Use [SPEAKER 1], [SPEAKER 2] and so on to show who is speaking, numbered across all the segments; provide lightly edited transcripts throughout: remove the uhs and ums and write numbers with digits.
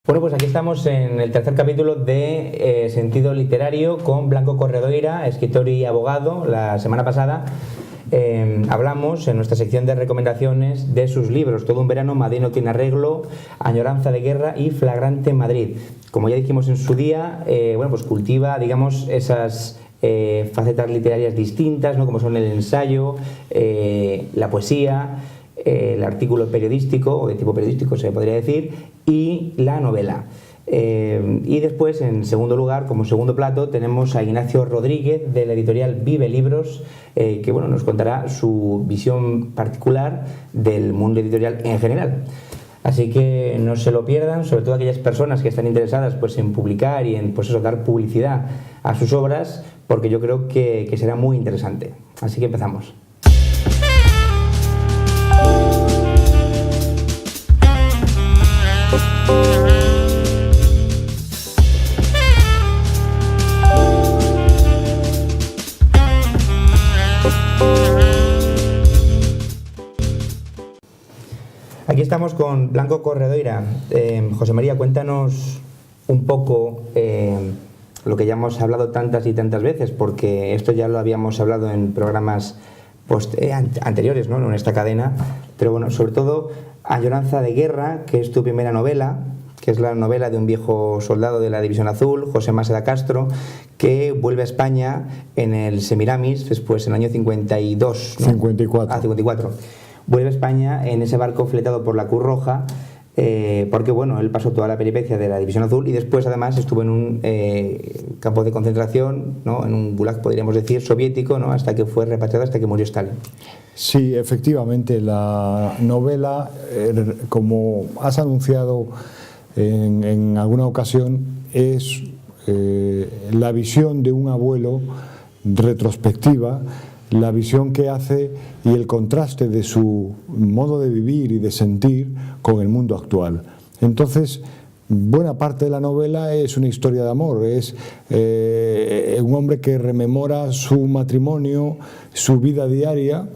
[SPEAKER 1] Bueno, pues aquí estamos en el tercer capítulo de Sentido Literario con Blanco Corredoira, escritor y abogado. La semana pasada hablamos en nuestra sección de recomendaciones de sus libros Todo un verano, Madrid no tiene arreglo, Añoranza de guerra y Flagrante Madrid. Como ya dijimos en su día, bueno, pues cultiva, digamos, esas facetas literarias distintas, ¿no? Como son el ensayo, la poesía, el artículo periodístico o de tipo periodístico se podría decir, y la novela. Y después, en segundo lugar, como segundo plato, tenemos a Ignacio Rodríguez de la editorial Vive Libros, que bueno, nos contará su visión particular del mundo editorial en general. Así que no se lo pierdan, sobre todo aquellas personas que están interesadas pues, en publicar y en pues eso, dar publicidad a sus obras, porque yo creo que será muy interesante. Así que empezamos. Aquí estamos con Blanco Corredoira. José María, cuéntanos un poco lo que ya hemos hablado tantas y tantas veces, porque esto ya lo habíamos hablado en programas anteriores, ¿no? En esta cadena, pero bueno, sobre todo Añoranza de guerra, que es tu primera novela, que es la novela de un viejo soldado de la División Azul, José Maseda Castro, que vuelve a España en el Semiramis, después en el año 52, ¿no?
[SPEAKER 2] 54.
[SPEAKER 1] 54. Vuelve a España en ese barco fletado por la Cruz Roja, porque bueno, él pasó toda la peripecia de la División Azul y después además estuvo en un campo de concentración, ¿no? En un gulag, podríamos decir, soviético, ¿no? Hasta que fue repatriado, hasta que murió Stalin.
[SPEAKER 2] Sí, efectivamente, la novela, como has anunciado en alguna ocasión, es la visión de un abuelo retrospectiva, la visión que hace y el contraste de su modo de vivir y de sentir con el mundo actual. Entonces, buena parte de la novela es una historia de amor, es un hombre que rememora su matrimonio, su vida diaria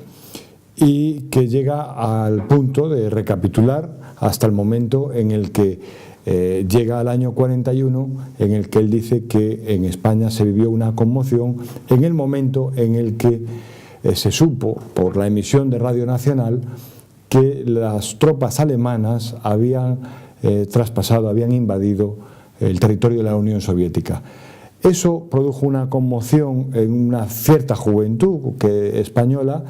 [SPEAKER 2] y que llega al punto de recapitular hasta el momento en el que llega al año 41, en el que él dice que en España se vivió una conmoción en el momento en el que se supo por la emisión de Radio Nacional que las tropas alemanas habían traspasado, habían invadido el territorio de la Unión Soviética. Eso produjo una conmoción en una cierta juventud española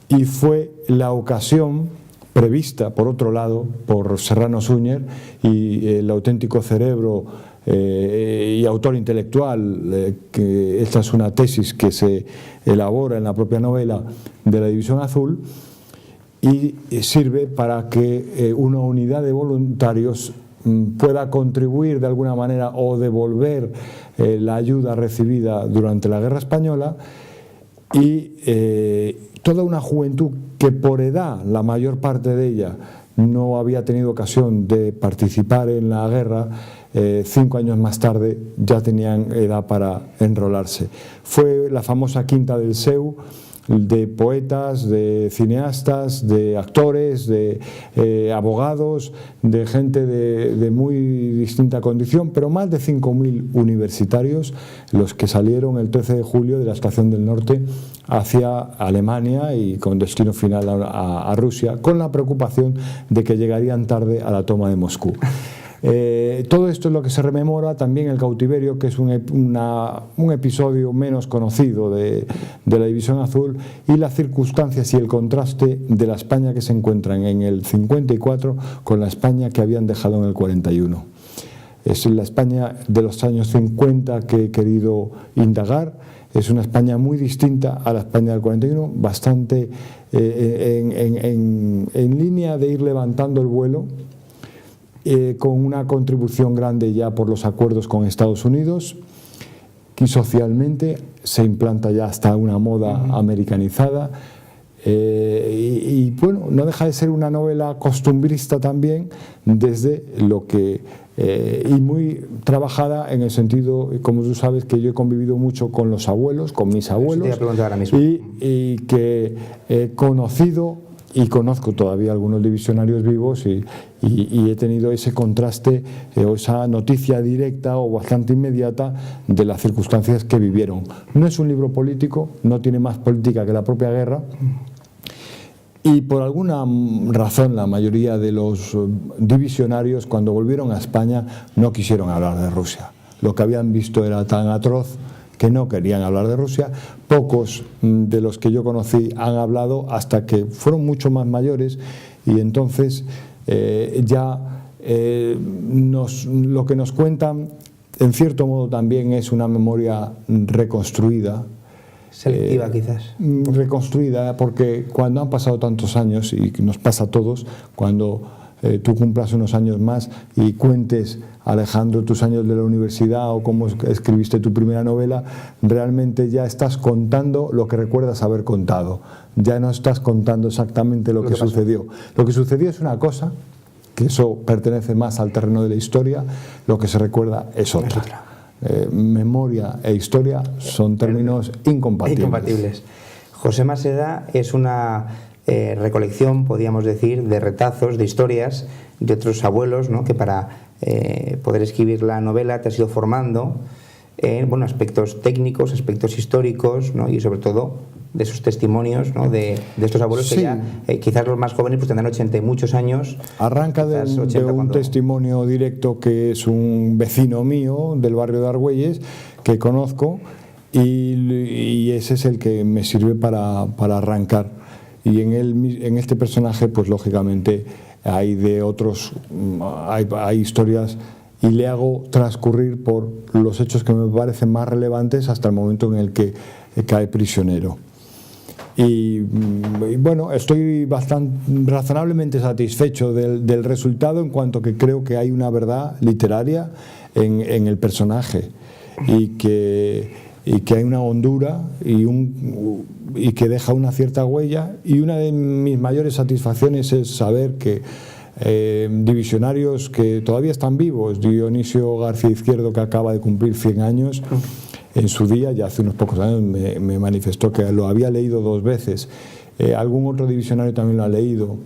[SPEAKER 2] y fue la ocasión prevista, por otro lado, por Serrano Suñer y el auténtico cerebro y autor intelectual, que esta es una tesis que se elabora en la propia novela de la División Azul y sirve para que una unidad de voluntarios pueda contribuir de alguna manera o devolver la ayuda recibida durante la Guerra Española y toda una juventud que por edad, la mayor parte de ella, no había tenido ocasión de participar en la guerra, 5 años más tarde ya tenían edad para enrolarse. Fue la famosa Quinta del Seu, de poetas, de cineastas, de actores, de abogados, de gente de muy distinta condición, pero más de 5.000 universitarios los que salieron el 13 de julio de la Estación del Norte hacia Alemania y con destino final a Rusia, con la preocupación de que llegarían tarde a la toma de Moscú. Todo esto es lo que se rememora, también el cautiverio, que es un episodio menos conocido de la División Azul, y las circunstancias y el contraste de la España que se encuentran en el 54 con la España que habían dejado en el 41. Es la España de los años 50 que he querido indagar. Es una España muy distinta a la España del 41, bastante en línea de ir levantando el vuelo, con una contribución grande ya por los acuerdos con Estados Unidos, que socialmente se implanta ya hasta una moda americanizada, y bueno, no deja de ser una novela costumbrista también, desde lo que y muy trabajada en el sentido, como tú sabes, que yo he convivido mucho con los abuelos, con mis abuelos, y que he conocido y conozco todavía algunos divisionarios vivos y he tenido ese contraste o esa noticia directa o bastante inmediata de las circunstancias que vivieron. No es un libro político, no tiene más política que la propia guerra, y por alguna razón la mayoría de los divisionarios, cuando volvieron a España, no quisieron hablar de Rusia. Lo que habían visto era tan atroz que no querían hablar de Rusia. Pocos de los que yo conocí han hablado hasta que fueron mucho más mayores, y entonces lo que nos cuentan en cierto modo también es una memoria reconstruida.
[SPEAKER 1] Selectiva quizás.
[SPEAKER 2] Reconstruida, porque cuando han pasado tantos años, y nos pasa a todos, cuando tú cumplas unos años más y cuentes, Alejandro, tus años de la universidad o cómo escribiste tu primera novela, realmente ya estás contando lo que recuerdas haber contado. Ya no estás contando exactamente lo que sucedió. Lo que sucedió es una cosa, que eso pertenece más al terreno de la historia, lo que se recuerda es otra. Memoria e historia son términos incompatibles.
[SPEAKER 1] José Maseda es una recolección, podríamos decir, de retazos, de historias de otros abuelos, ¿no?, que para poder escribir la novela te has ido formando en aspectos técnicos, aspectos históricos, ¿no?, y sobre todo de esos testimonios, ¿no?, de estos abuelos, sí, que ya quizás los más jóvenes pues tendrán 80 y muchos años.
[SPEAKER 2] Arranca de un testimonio directo que es un vecino mío del barrio de Argüelles que conozco, y ese es el que me sirve para arrancar. Y en este personaje pues lógicamente hay de otros, hay historias, y le hago transcurrir por los hechos que me parecen más relevantes hasta el momento en el que cae prisionero. Y bueno, estoy razonablemente satisfecho del resultado, en cuanto que creo que hay una verdad literaria en el personaje, y que hay una hondura y que deja una cierta huella. Y una de mis mayores satisfacciones es saber que divisionarios que todavía están vivos, Dionisio García Izquierdo, que acaba de cumplir 100 años, en su día, ya hace unos pocos años, me manifestó que lo había leído 2 veces. Algún otro divisionario también lo ha leído,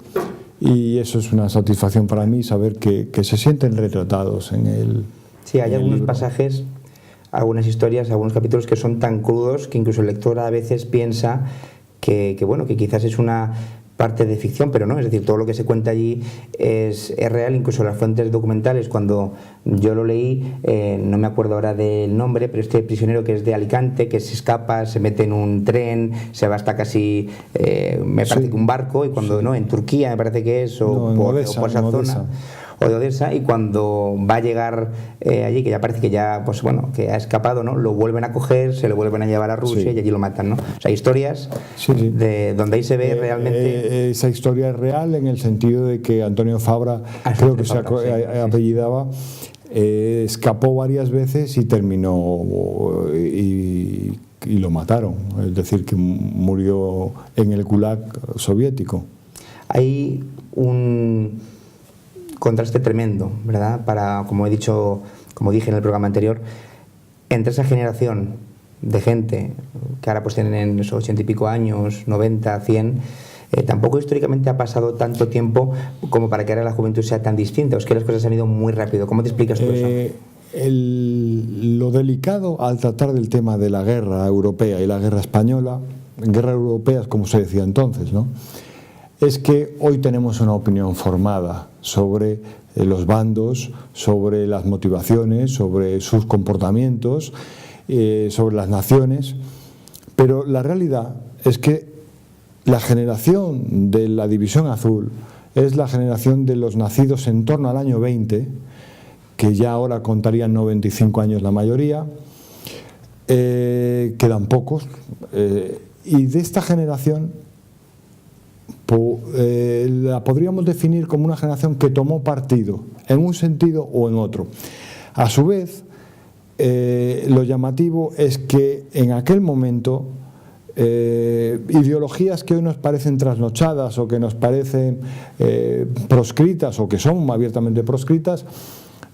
[SPEAKER 2] y eso es una satisfacción para mí, saber que se sienten retratados en el
[SPEAKER 1] Sí, hay algunos pasajes, algunas historias, algunos capítulos que son tan crudos que incluso el lector a veces piensa que quizás es una parte de ficción, pero no, es decir, todo lo que se cuenta allí es real. Incluso las fuentes documentales, cuando yo lo leí, no me acuerdo ahora del nombre, pero este prisionero que es de Alicante, que se escapa, se mete en un tren, se va hasta casi, me parece que un barco, y cuando, no, en Turquía me parece que es, o por esa zona, o de Odessa, y cuando va a llegar allí, que ya parece que ya, pues bueno, que ha escapado, ¿no?, lo vuelven a coger, se lo vuelven a llevar a Rusia, y allí lo matan, ¿no? O sea, historias de donde ahí se ve realmente.
[SPEAKER 2] Esa historia es real, en el sentido de que Antonio Fabra, creo que se apellidaba, escapó varias veces y terminó y lo mataron, es decir, que murió en el Gulag soviético.
[SPEAKER 1] Hay un contraste tremendo, ¿verdad?, para, como dije en el programa anterior, entre esa generación de gente que ahora pues tienen esos 80 y pico años, 90, 100, tampoco históricamente ha pasado tanto tiempo como para que ahora la juventud sea tan distinta. Es que las cosas han ido muy rápido. ¿Cómo te explicas tú eso?
[SPEAKER 2] Lo delicado al tratar del tema de la guerra europea y la guerra española, guerra europea como se decía entonces, ¿no?, es que hoy tenemos una opinión formada sobre los bandos, sobre las motivaciones, sobre sus comportamientos, sobre las naciones, pero la realidad es que la generación de la División Azul es la generación de los nacidos en torno al año 20, que ya ahora contarían 95 años la mayoría, quedan pocos, y de esta generación la podríamos definir como una generación que tomó partido en un sentido o en otro. A su vez, lo llamativo es que en aquel momento ideologías que hoy nos parecen trasnochadas o que nos parecen proscritas o que son abiertamente proscritas,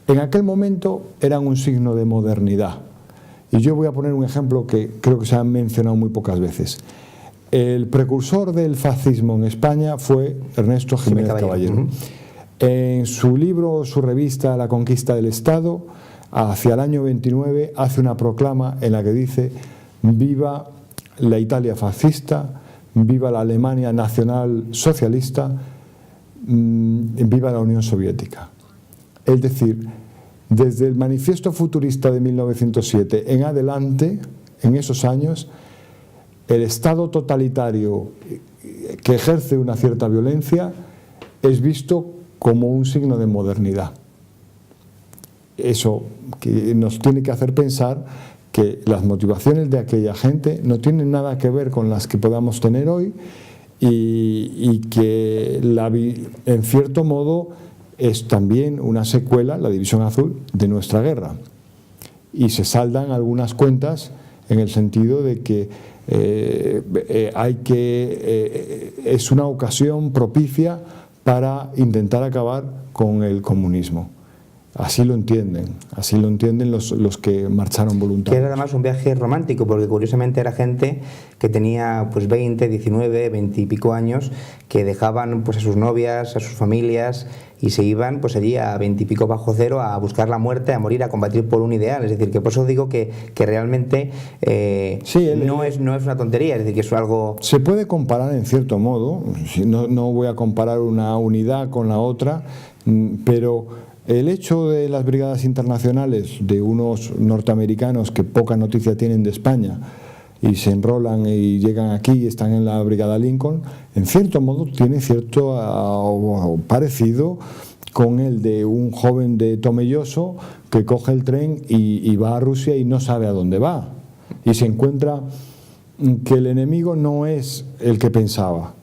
[SPEAKER 2] en aquel momento eran un signo de modernidad. Y yo voy a poner un ejemplo que creo que se ha mencionado muy pocas veces. El precursor del fascismo en España fue Ernesto Jiménez Caballero. En su libro, su revista La conquista del Estado, hacia el año 29, hace una proclama en la que dice: viva la Italia fascista, viva la Alemania nacional socialista, viva la Unión Soviética. Es decir, desde el manifiesto futurista de 1907 en adelante, en esos años, el Estado totalitario que ejerce una cierta violencia es visto como un signo de modernidad. Eso que nos tiene que hacer pensar que las motivaciones de aquella gente no tienen nada que ver con las que podamos tener hoy, y que en cierto modo es también una secuela, la División Azul, de nuestra guerra. Y se saldan algunas cuentas en el sentido de que es una ocasión propicia para intentar acabar con el comunismo. Así lo entienden los que marcharon voluntarios.
[SPEAKER 1] Que era además un viaje romántico, porque curiosamente era gente que tenía pues 20, 19, 20 y pico años, que dejaban pues a sus novias, a sus familias, y se iban pues allí a 20 y pico bajo cero a buscar la muerte, a morir, a combatir por un ideal. Es decir, que por eso digo que realmente no es una tontería, es decir, que es algo...
[SPEAKER 2] Se puede comparar en cierto modo, no voy a comparar una unidad con la otra, pero el hecho de las brigadas internacionales de unos norteamericanos que poca noticia tienen de España y se enrolan y llegan aquí y están en la brigada Lincoln, en cierto modo tiene cierto parecido con el de un joven de Tomelloso que coge el tren y va a Rusia y no sabe a dónde va, y se encuentra que el enemigo no es el que pensaba,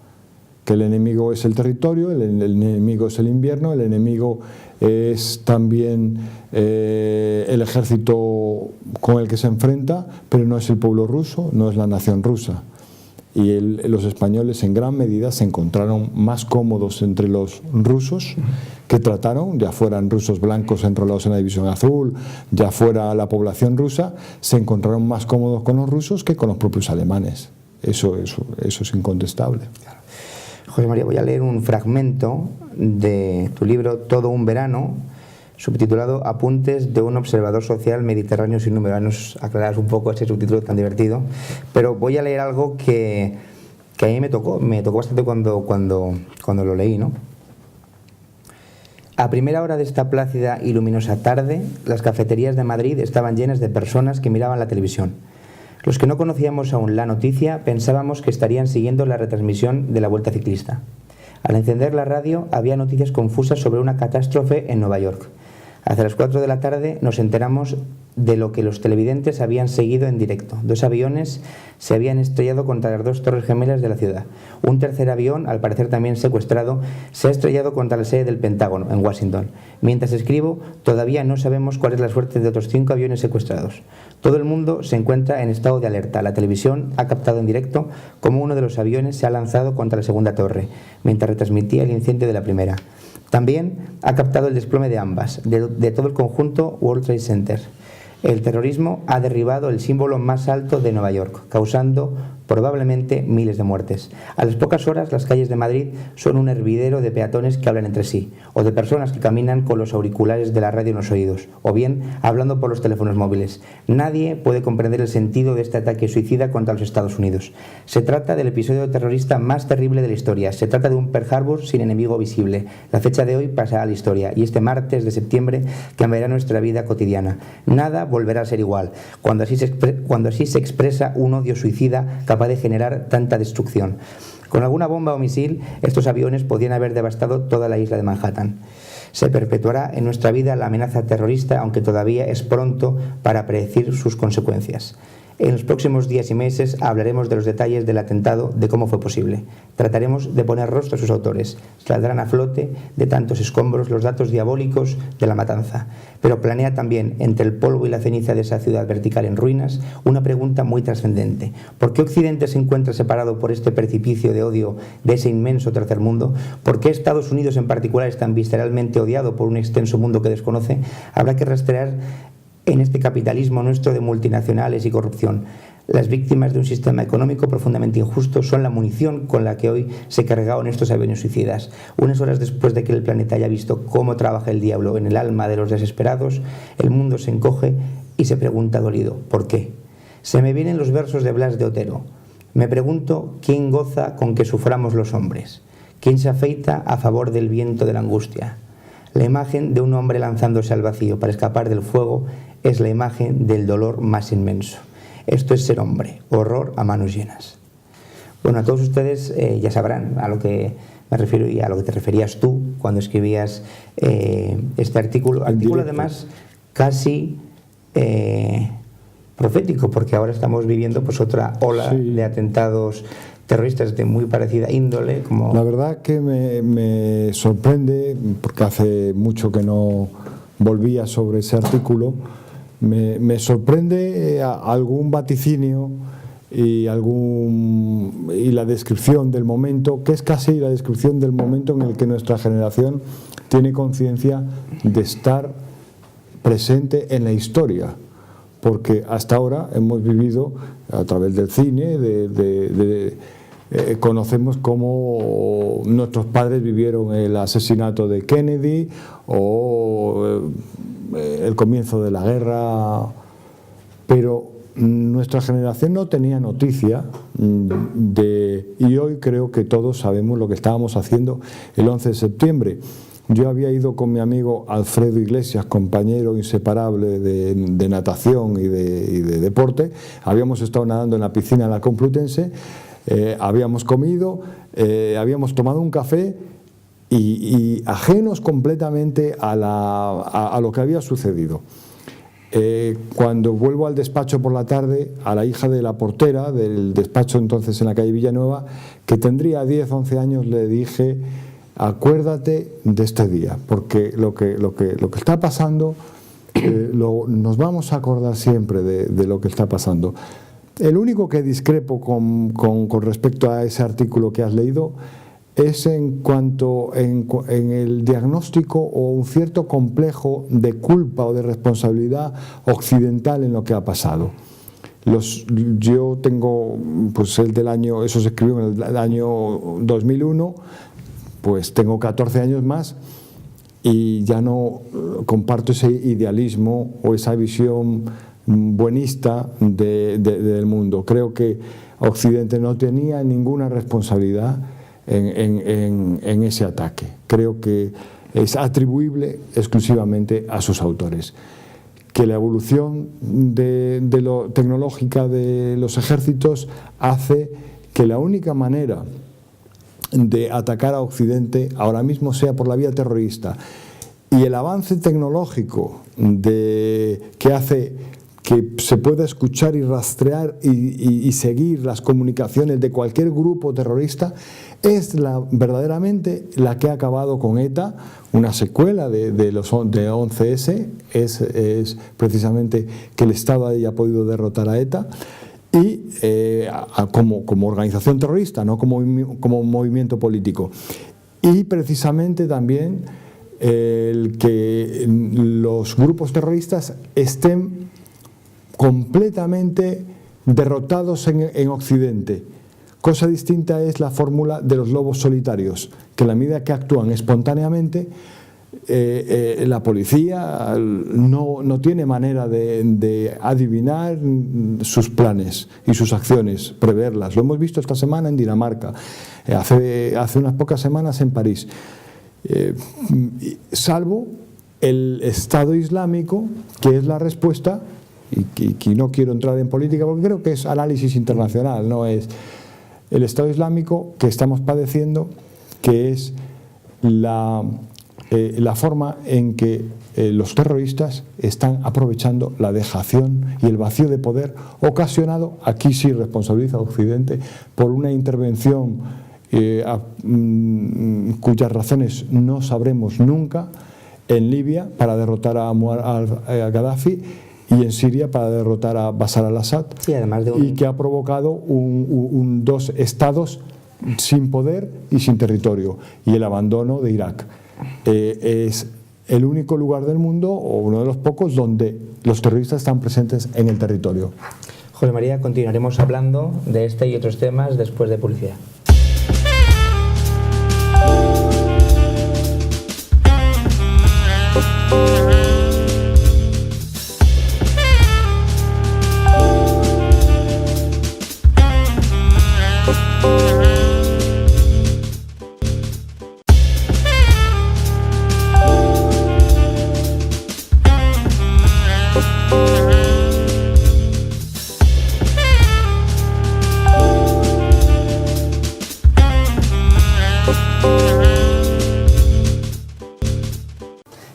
[SPEAKER 2] que el enemigo es el territorio, el enemigo es el invierno, el enemigo es también el ejército con el que se enfrenta, pero no es el pueblo ruso, no es la nación rusa. Y los españoles en gran medida se encontraron más cómodos entre los rusos, que trataron, ya fueran rusos blancos enrolados en la División Azul, ya fuera la población rusa, se encontraron más cómodos con los rusos que con los propios alemanes. Eso es incontestable.
[SPEAKER 1] José María, voy a leer un fragmento de tu libro Todo un verano, subtitulado Apuntes de un observador social mediterráneo sin número. Nos aclararás un poco ese subtítulo tan divertido, pero voy a leer algo que a mí me tocó bastante cuando lo leí, ¿no? A primera hora de esta plácida y luminosa tarde, las cafeterías de Madrid estaban llenas de personas que miraban la televisión. Los que no conocíamos aún la noticia pensábamos que estarían siguiendo la retransmisión de la Vuelta Ciclista. Al encender la radio había noticias confusas sobre una catástrofe en Nueva York. Hacia las 4 de la tarde nos enteramos de lo que los televidentes habían seguido en directo. 2 aviones se habían estrellado contra las 2 torres gemelas de la ciudad. Un tercer avión, al parecer también secuestrado, se ha estrellado contra la sede del Pentágono, en Washington. Mientras escribo, todavía no sabemos cuál es la suerte de otros 5 aviones secuestrados. Todo el mundo se encuentra en estado de alerta. La televisión ha captado en directo cómo uno de los aviones se ha lanzado contra la segunda torre, mientras retransmitía el incendio de la primera. También ha captado el desplome de ambas, de todo el conjunto World Trade Center. El terrorismo ha derribado el símbolo más alto de Nueva York, causando probablemente miles de muertes. A las pocas horas, las calles de Madrid son un hervidero de peatones que hablan entre sí, o de personas que caminan con los auriculares de la radio en los oídos, o bien hablando por los teléfonos móviles. Nadie puede comprender el sentido de este ataque suicida contra los Estados Unidos. Se trata del episodio terrorista más terrible de la historia. Se trata de un Pearl Harbor sin enemigo visible. La fecha de hoy pasará a la historia, y este martes de septiembre cambiará nuestra vida cotidiana. Nada volverá a ser igual, cuando así se expresa un odio suicida capaz de generar tanta destrucción. Con alguna bomba o misil, estos aviones podían haber devastado toda la isla de Manhattan. Se perpetuará en nuestra vida la amenaza terrorista, aunque todavía es pronto para predecir sus consecuencias. En los próximos días y meses hablaremos de los detalles del atentado, de cómo fue posible. Trataremos de poner rostro a sus autores. Saldrán a flote de tantos escombros los datos diabólicos de la matanza. Pero planea también, entre el polvo y la ceniza de esa ciudad vertical en ruinas, una pregunta muy trascendente. ¿Por qué Occidente se encuentra separado por este precipicio de odio de ese inmenso tercer mundo? ¿Por qué Estados Unidos en particular es tan visceralmente odiado por un extenso mundo que desconoce? Habrá que rastrear en este capitalismo nuestro de multinacionales y corrupción Las víctimas de un sistema económico profundamente injusto son la munición con la que hoy se cargaron estos aviones suicidas. Unas horas después de que el planeta haya visto cómo trabaja el diablo en el alma de los desesperados, el mundo se encoge y se pregunta dolido, ¿por qué? Se me vienen los versos de Blas de Otero. Me pregunto quién goza con que suframos los hombres, quién se afeita a favor del viento de la angustia. La imagen de un hombre lanzándose al vacío para escapar del fuego es la imagen del dolor más inmenso. Esto es ser hombre, horror a manos llenas. Bueno, a todos ustedes ya sabrán a lo que me refiero y a lo que te referías tú cuando escribías este artículo. Artículo además casi profético, porque ahora estamos viviendo pues otra ola de atentados terroristas de muy parecida índole. Como...
[SPEAKER 2] La verdad que me sorprende, porque hace mucho que no volvía sobre ese artículo, me sorprende algún vaticinio y la descripción del momento, que es casi la descripción del momento en el que nuestra generación tiene conciencia de estar presente en la historia, porque hasta ahora hemos vivido a través del cine, conocemos cómo nuestros padres vivieron el asesinato de Kennedy o el comienzo de la guerra, pero nuestra generación no tenía noticia y hoy creo que todos sabemos lo que estábamos haciendo el 11 de septiembre. Yo había ido con mi amigo Alfredo Iglesias, compañero inseparable de natación y de deporte. Habíamos estado nadando en la piscina de la Complutense, habíamos comido, habíamos tomado un café y ajenos completamente a lo que había sucedido. Cuando vuelvo al despacho por la tarde, a la hija de la portera del despacho entonces en la calle Villanueva, que tendría 10, 11 años, le dije: acuérdate de este día, porque lo que está pasando, nos vamos a acordar siempre de lo que está pasando. El único que discrepo con respecto a ese artículo que has leído es en cuanto en el diagnóstico o un cierto complejo de culpa o de responsabilidad occidental en lo que ha pasado. Yo tengo, pues el del año, eso se escribió en el año 2001, pues tengo 14 años más y ya no comparto ese idealismo o esa visión buenista del mundo. Creo que Occidente no tenía ninguna responsabilidad en ese ataque. Creo que es atribuible exclusivamente a sus autores. Que la evolución tecnológica de los ejércitos hace que la única manera de atacar a Occidente ahora mismo sea por la vía terrorista, y el avance tecnológico que hace que se pueda escuchar y rastrear y seguir las comunicaciones de cualquier grupo terrorista es verdaderamente la que ha acabado con ETA. Una secuela de 11S es precisamente que el Estado haya podido derrotar a ETA y como organización terrorista, no como movimiento político. Y precisamente también el que los grupos terroristas estén completamente derrotados en Occidente. Cosa distinta es la fórmula de los lobos solitarios, que en la medida que actúan espontáneamente, la policía no tiene manera de adivinar sus planes y sus acciones, preverlas. Lo hemos visto esta semana en Dinamarca, hace unas pocas semanas en París. Salvo el Estado Islámico, que es la respuesta, y no quiero entrar en política porque creo que es análisis internacional, no es el Estado Islámico que estamos padeciendo, que es la forma en que los terroristas están aprovechando la dejación y el vacío de poder ocasionado, aquí sí responsabiliza a Occidente, por una intervención cuyas razones no sabremos nunca, en Libia para derrotar a Gaddafi y en Siria para derrotar a Bashar al-Assad, sí, y que ha provocado dos estados sin poder y sin territorio, y el abandono de Irak. Es el único lugar del mundo, o uno de los pocos, donde los terroristas están presentes en el territorio.
[SPEAKER 1] José María, continuaremos hablando de este y otros temas después de publicidad.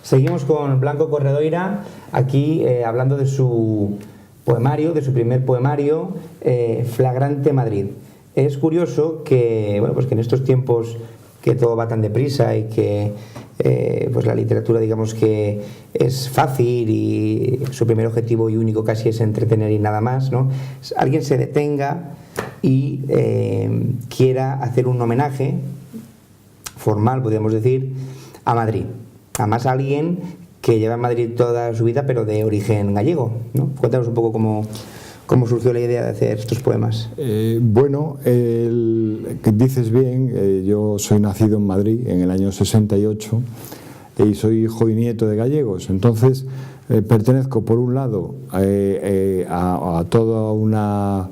[SPEAKER 1] Seguimos con Blanco Corredoira, aquí hablando de su poemario, de su primer poemario, Flagrante Madrid. Es curioso que, bueno, pues que en estos tiempos que todo va tan deprisa y que pues la literatura, digamos que es fácil y su primer objetivo y único casi es entretener y nada más, ¿no? Alguien se detenga y quiera hacer un homenaje formal, podríamos decir, a Madrid. Además, alguien que lleva en Madrid toda su vida, pero de origen gallego, ¿no? Cuéntanos un poco cómo surgió la idea de hacer estos poemas.
[SPEAKER 2] Bueno, que dices bien, yo soy nacido en Madrid en el año 68 y soy hijo y nieto de gallegos. Entonces, pertenezco, por un lado, a toda una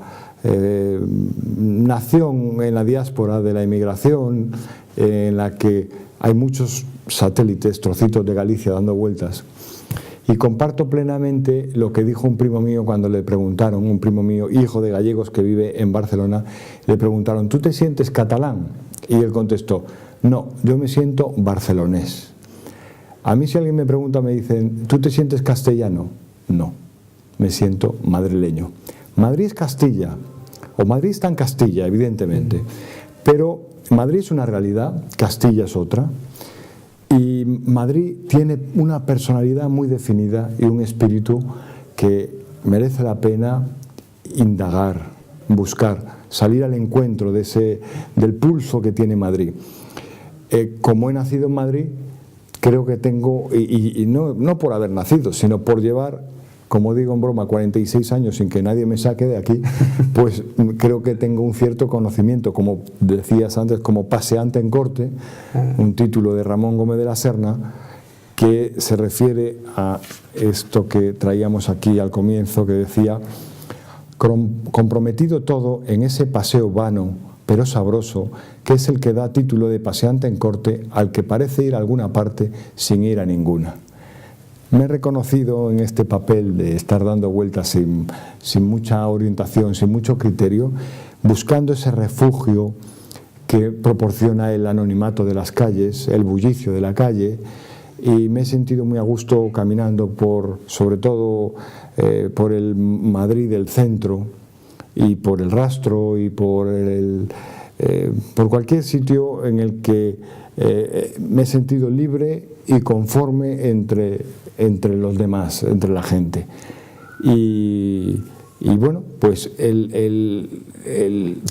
[SPEAKER 2] nación en la diáspora de la inmigración, en la que hay muchos satélites, trocitos de Galicia dando vueltas, y comparto plenamente lo que dijo un primo mío cuando le preguntaron, un primo mío, hijo de gallegos que vive en Barcelona, le preguntaron: ¿tú te sientes catalán? Y él contestó: no, yo me siento barcelonés. A mí, si alguien me pregunta, me dicen: ¿tú te sientes castellano? No, me siento madrileño. Madrid es Castilla, o Madrid está en Castilla, evidentemente, pero Madrid es una realidad, Castilla es otra. Y Madrid tiene una personalidad muy definida y un espíritu que merece la pena indagar, buscar, salir al encuentro del pulso que tiene Madrid. Como he nacido en Madrid, creo que tengo, y no por haber nacido, sino por llevar, como digo en broma, 46 años sin que nadie me saque de aquí, pues creo que tengo un cierto conocimiento, como decías antes, como paseante en corte, un título de Ramón Gómez de la Serna, que se refiere a esto que traíamos aquí al comienzo, que decía: comprometido todo en ese paseo vano, pero sabroso, que es el que da título de paseante en corte al que parece ir a alguna parte sin ir a ninguna. Me he reconocido en este papel de estar dando vueltas sin mucha orientación, sin mucho criterio, buscando ese refugio que proporciona el anonimato de las calles, el bullicio de la calle, y me he sentido muy a gusto caminando sobre todo por el Madrid del centro y por el Rastro y por cualquier sitio en el que me he sentido libre y conforme entre los demás, entre la gente. Y bueno, pues el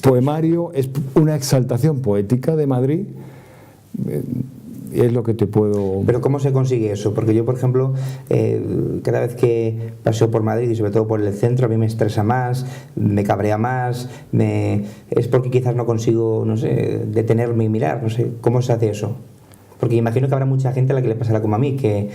[SPEAKER 2] poemario es una exaltación poética de Madrid, y es lo que te puedo...
[SPEAKER 1] Pero ¿cómo se consigue eso? Porque yo, por ejemplo, cada vez que paseo por Madrid y sobre todo por el centro, a mí me estresa más, me cabrea más, es porque quizás no consigo, no sé, detenerme y mirar, no sé, ¿cómo se hace eso? Porque imagino que habrá mucha gente a la que le pasará como a mí, que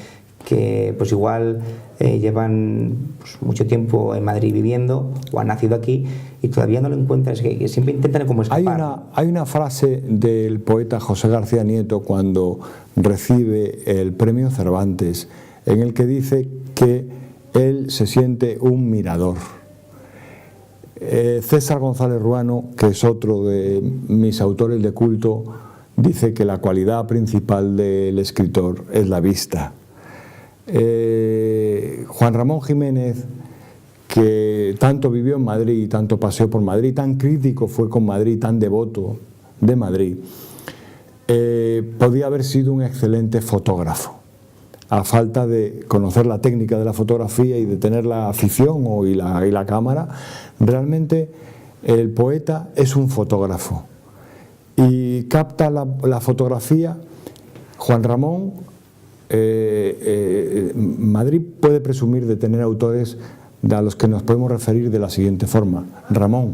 [SPEAKER 1] pues igual llevan pues, mucho tiempo en Madrid viviendo o han nacido aquí y todavía no lo encuentran, es que siempre intentan como escapar.
[SPEAKER 2] Hay una frase del poeta José García Nieto cuando recibe el premio Cervantes, en el que dice que él se siente un mirador. César González Ruano, que es otro de mis autores de culto, dice que la cualidad principal del escritor es la vista. Juan Ramón Jiménez, que tanto vivió en Madrid y tanto paseó por Madrid, tan crítico fue con Madrid, tan devoto de Madrid, podía haber sido un excelente fotógrafo. A falta de conocer la técnica de la fotografía y de tener la afición y la cámara, realmente el poeta es un fotógrafo y capta la fotografía. Juan Ramón, Madrid puede presumir de tener autores a los que nos podemos referir de la siguiente forma. Ramón,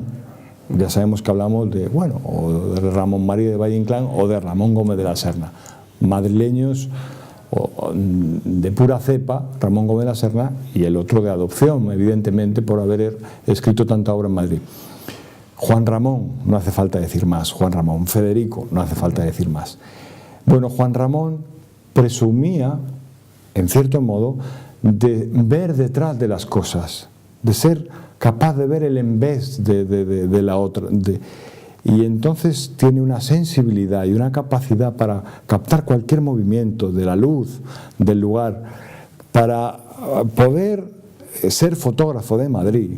[SPEAKER 2] ya sabemos que hablamos de, bueno, o de Ramón María de Valle Inclán o de Ramón Gómez de la Serna, madrileños de pura cepa, Ramón Gómez de la Serna, y el otro de adopción, evidentemente, por haber escrito tanta obra en Madrid. Juan Ramón, no hace falta decir más. Juan Ramón. Federico, no hace falta decir más. Bueno, Juan Ramón presumía, en cierto modo, de ver detrás de las cosas, de ser capaz de ver el en vez de la otra. Y entonces tiene una sensibilidad y una capacidad para captar cualquier movimiento de la luz, del lugar, para poder ser fotógrafo de Madrid.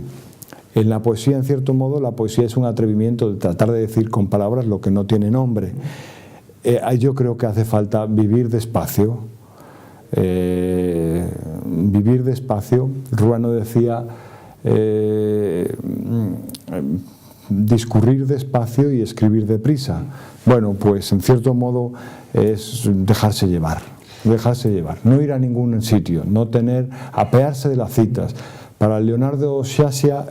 [SPEAKER 2] En la poesía, en cierto modo, la poesía es un atrevimiento de tratar de decir con palabras lo que no tiene nombre. Yo creo que hace falta vivir despacio. Vivir despacio. Ruano decía discurrir despacio y escribir deprisa. Bueno, pues en cierto modo es dejarse llevar, no ir a ningún sitio, no apearse de las citas. Para Leonardo Sciascia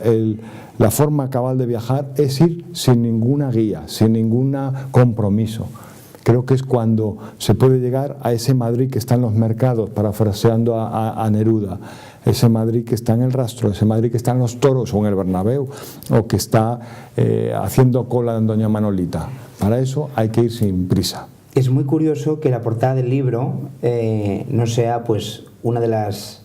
[SPEAKER 2] la forma cabal de viajar es ir sin ninguna guía, sin ningún compromiso. Creo que es cuando se puede llegar a ese Madrid que está en los mercados, parafraseando a Neruda, ese Madrid que está en el Rastro, ese Madrid que está en los Toros o en el Bernabéu, o que está haciendo cola en Doña Manolita. Para eso hay que ir sin prisa.
[SPEAKER 1] Es muy curioso que la portada del libro no sea pues una de las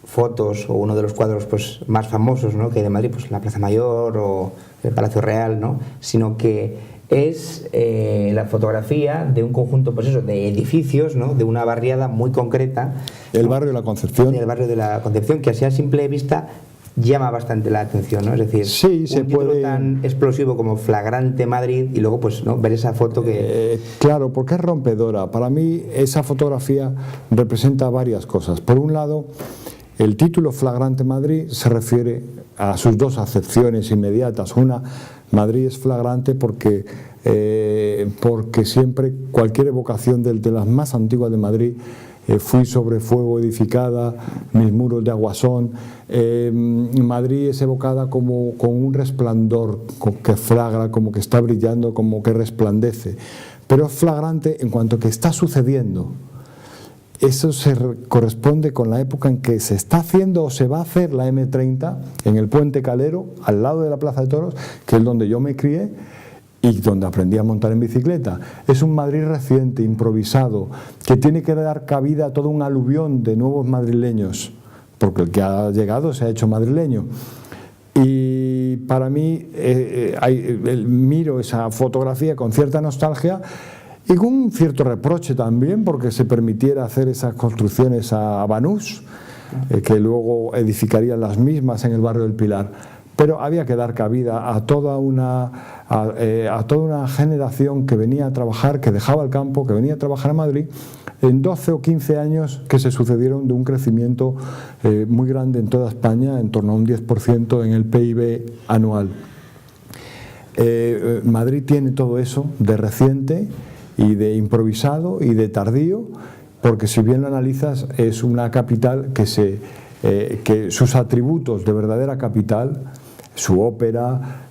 [SPEAKER 1] fotos o uno de los cuadros pues más famosos, ¿no?, que hay de Madrid, pues la Plaza Mayor o el Palacio Real, ¿no?, sino que es la fotografía de un conjunto, pues eso, de edificios, ¿no?, de una barriada muy concreta.
[SPEAKER 2] El barrio de la Concepción.
[SPEAKER 1] El barrio de la Concepción, que así a simple vista llama bastante la atención, ¿no? Es decir,
[SPEAKER 2] sí,
[SPEAKER 1] un título tan explosivo como Flagrante Madrid y luego pues no ver esa foto que...
[SPEAKER 2] Claro, porque es rompedora. Para mí esa fotografía representa varias cosas. Por un lado, el título Flagrante Madrid se refiere a sus dos acepciones inmediatas. Una, Madrid es flagrante porque siempre cualquier evocación de las más antiguas de Madrid, fui sobre fuego edificada, mis muros de aguasón, Madrid es evocada como con un resplandor que flagra, como que está brillando, como que resplandece, pero es flagrante en cuanto que está sucediendo. Eso se corresponde con la época en que se está haciendo o se va a hacer la M30 en el Puente Calero, al lado de la Plaza de Toros, que es donde yo me crié y donde aprendí a montar en bicicleta. Es un Madrid reciente, improvisado, que tiene que dar cabida a todo un aluvión de nuevos madrileños, porque el que ha llegado se ha hecho madrileño. Y para mí miro esa fotografía con cierta nostalgia y con un cierto reproche también, porque se permitiera hacer esas construcciones a Banús, que luego edificarían las mismas en el barrio del Pilar. Pero había que dar cabida a toda una generación que venía a trabajar, que dejaba el campo, que venía a trabajar a Madrid, en 12 o 15 años que se sucedieron de un crecimiento muy grande en toda España, en torno a un 10% en el PIB anual. Madrid tiene todo eso de reciente y de improvisado y de tardío, porque si bien lo analizas es una capital que sus atributos de verdadera capital, su ópera,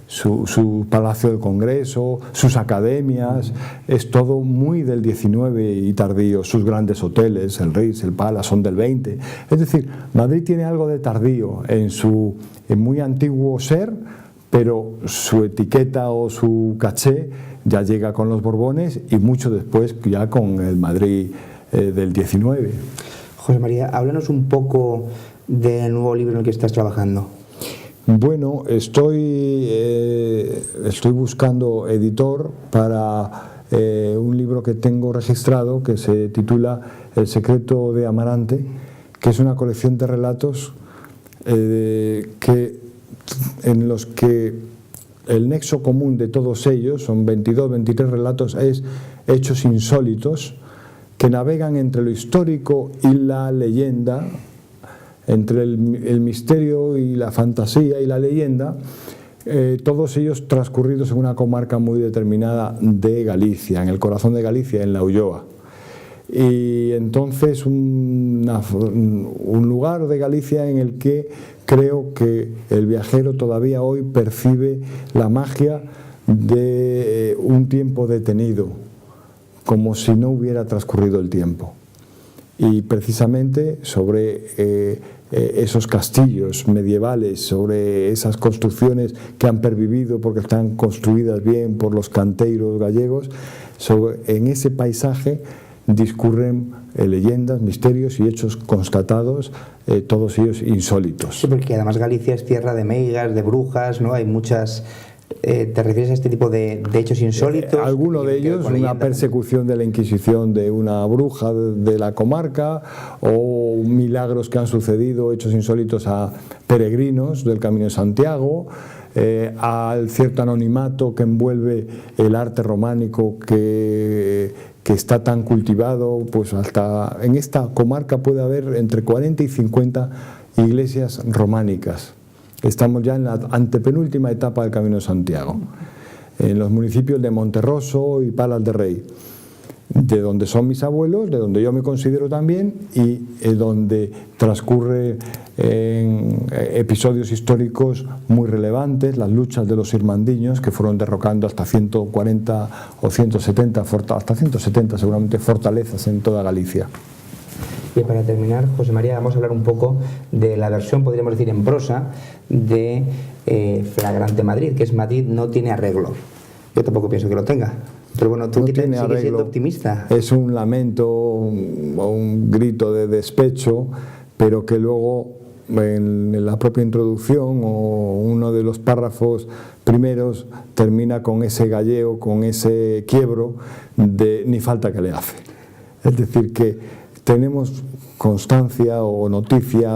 [SPEAKER 2] su palacio de congreso, sus academias, es todo muy del 19 y tardío. Sus grandes hoteles, el Ritz, el Palace, son del 20. Es decir, Madrid tiene algo de tardío en muy antiguo ser, pero su etiqueta o su caché ya llega con los Borbones y mucho después ya con el Madrid del 19.
[SPEAKER 1] José María, háblanos un poco del nuevo libro en el que estás trabajando.
[SPEAKER 2] Bueno, estoy buscando editor para un libro que tengo registrado que se titula El secreto de Amarante, que es una colección de relatos en los que el nexo común de todos ellos, son 22, 23 relatos, es hechos insólitos que navegan entre lo histórico y la leyenda, entre el misterio y la fantasía y la leyenda, todos ellos transcurridos en una comarca muy determinada de Galicia, en el corazón de Galicia, en La Ulloa. y entonces un lugar de Galicia en el que creo que el viajero todavía hoy percibe la magia de un tiempo detenido, como si no hubiera transcurrido el tiempo. Y precisamente sobre esos castillos medievales, sobre esas construcciones que han pervivido porque están construidas bien por los canteiros gallegos, en ese paisaje discurren leyendas, misterios y hechos constatados, todos ellos insólitos.
[SPEAKER 1] Sí, porque además Galicia es tierra de meigas, de brujas, ¿no? Hay muchas... ¿Te refieres a este tipo de hechos insólitos?
[SPEAKER 2] Alguno de ellos, una persecución de la Inquisición de una bruja de la comarca, o milagros que han sucedido, hechos insólitos a peregrinos del Camino de Santiago, al cierto anonimato que envuelve el arte románico que está tan cultivado, pues hasta en esta comarca puede haber entre 40 y 50 iglesias románicas. Estamos ya en la antepenúltima etapa del Camino de Santiago, en los municipios de Monterroso y Palas de Rey, de donde son mis abuelos, de donde yo me considero también, y donde transcurre en episodios históricos muy relevantes, las luchas de los irmandiños, que fueron derrocando hasta 140 o 170, hasta 170 seguramente, fortalezas en toda Galicia.
[SPEAKER 1] Y para terminar, José María, vamos a hablar un poco de la versión, podríamos decir en prosa, de Flagrante Madrid, que es Madrid no tiene arreglo. Yo tampoco pienso que lo tenga. Pero bueno, tú sigues siendo optimista.
[SPEAKER 2] Es un lamento o un grito de despecho, pero que luego en la propia introducción o uno de los párrafos primeros termina con ese galleo, con ese quiebro de ni falta que le hace. Es decir, que tenemos constancia o noticia,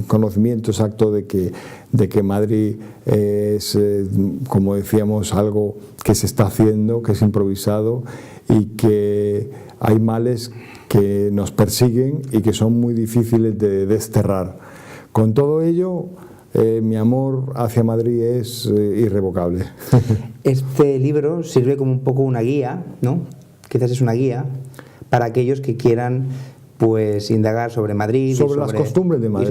[SPEAKER 2] conocimiento exacto de que Madrid es, como decíamos, algo que se está haciendo, que es improvisado y que hay males que nos persiguen y que son muy difíciles de desterrar. Con todo ello, mi amor hacia Madrid es irrevocable.
[SPEAKER 1] Este libro sirve como un poco una guía, ¿no? Quizás es una guía para aquellos que quieran pues indagar sobre Madrid,
[SPEAKER 2] sobre las costumbres de Madrid,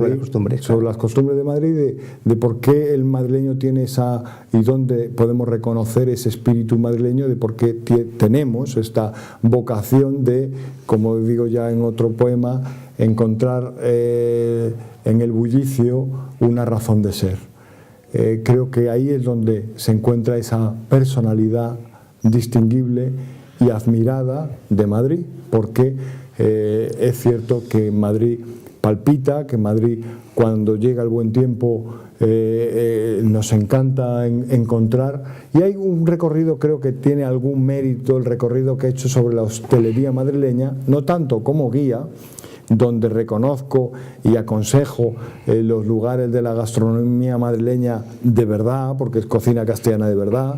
[SPEAKER 2] sobre las costumbres de Madrid, de por qué el madrileño tiene esa, y dónde podemos reconocer ese espíritu madrileño, de por qué tenemos esta vocación de, como digo ya en otro poema, encontrar en el bullicio una razón de ser. Creo que ahí es donde se encuentra esa personalidad distinguible y admirada de Madrid, porque es cierto que Madrid palpita, que Madrid cuando llega el buen tiempo nos encanta encontrar, y hay un recorrido, creo que tiene algún mérito el recorrido que he hecho sobre la hostelería madrileña, no tanto como guía, donde reconozco y aconsejo los lugares de la gastronomía madrileña de verdad, porque es cocina castellana de verdad,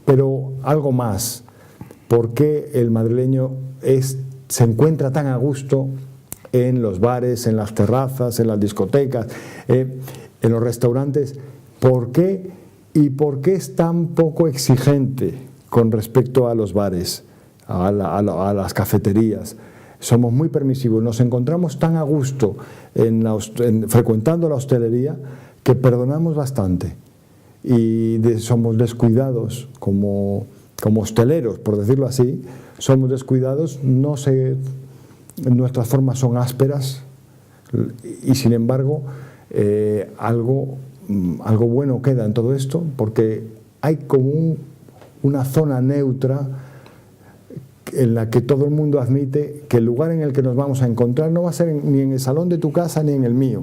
[SPEAKER 2] pero algo más. ¿Por qué el madrileño se encuentra tan a gusto en los bares, en las terrazas, en las discotecas, en los restaurantes? ¿Por qué? ¿Y por qué es tan poco exigente con respecto a los bares, a las cafeterías? Somos muy permisivos, nos encontramos tan a gusto frecuentando la hostelería que perdonamos bastante y somos descuidados como hosteleros, por decirlo así, somos descuidados, nuestras formas son ásperas y sin embargo algo bueno queda en todo esto, porque hay como una zona neutra en la que todo el mundo admite que el lugar en el que nos vamos a encontrar no va a ser ni en el salón de tu casa ni en el mío,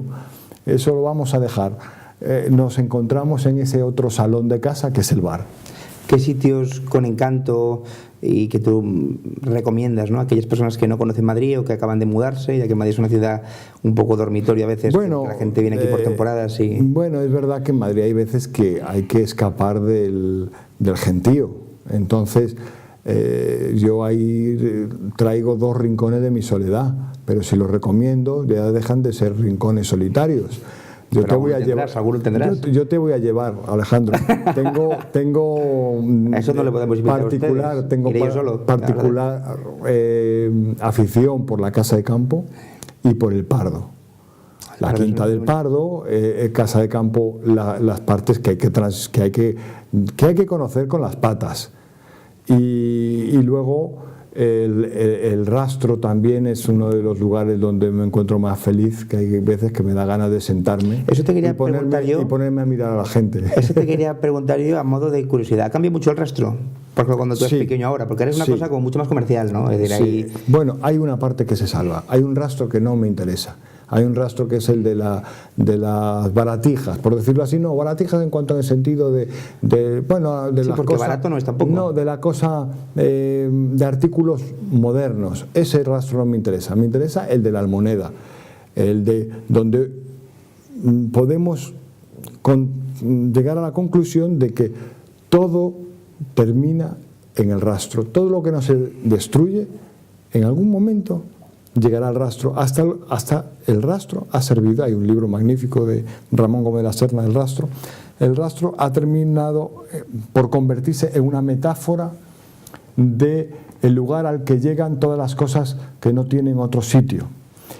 [SPEAKER 2] eso lo vamos a dejar, nos encontramos en ese otro salón de casa que es el bar.
[SPEAKER 1] ¿Qué sitios con encanto y que tú recomiendas, ¿no? A aquellas personas que no conocen Madrid o que acaban de mudarse, ya que Madrid es una ciudad un poco dormitorio a veces, bueno, que la gente viene aquí por temporadas y... Bueno,
[SPEAKER 2] es verdad que en Madrid hay veces que hay que escapar del gentío, entonces yo ahí traigo 2 rincones de mi soledad, pero si los recomiendo ya dejan de ser rincones solitarios. Yo
[SPEAKER 1] Pero
[SPEAKER 2] te voy a
[SPEAKER 1] alguno
[SPEAKER 2] llevar.
[SPEAKER 1] tendrás, alguno tendrás.
[SPEAKER 2] Yo te voy a llevar, Alejandro. Tengo
[SPEAKER 1] Eso no le podemos invitar a ustedes. Iré yo solo,
[SPEAKER 2] particular afición por la casa de campo y por el Pardo. La Quinta del Pardo, casa de campo, las partes que hay que conocer con las patas. Y luego el Rastro también es uno de los lugares donde me encuentro más feliz, que hay veces que me da ganas de sentarme
[SPEAKER 1] Eso te quería preguntar yo.
[SPEAKER 2] y ponerme a mirar a la gente.
[SPEAKER 1] Eso te quería preguntar yo a modo de curiosidad. ¿Ha cambiado mucho el Rastro? Porque cuando tú eres pequeño ahora, porque eres una cosa como mucho más comercial, ¿no? Es decir, ahí...
[SPEAKER 2] Bueno, hay una parte que se salva. Hay un Rastro que no me interesa. Hay un Rastro que es el de las baratijas, por decirlo así, no, baratijas en cuanto en el sentido de las
[SPEAKER 1] porque
[SPEAKER 2] cosas,
[SPEAKER 1] barato no es tampoco.
[SPEAKER 2] No, de la cosa de artículos modernos. Ese Rastro no me interesa. Me interesa el de la Almoneda, el de donde podemos llegar a la conclusión de que todo termina en el Rastro. Todo lo que no se destruye, en algún momento llegará al Rastro. Hasta el Rastro ha servido. Hay un libro magnífico de Ramón Gómez de la Serna, El Rastro. El Rastro ha terminado por convertirse en una metáfora de el lugar al que llegan todas las cosas que no tienen otro sitio.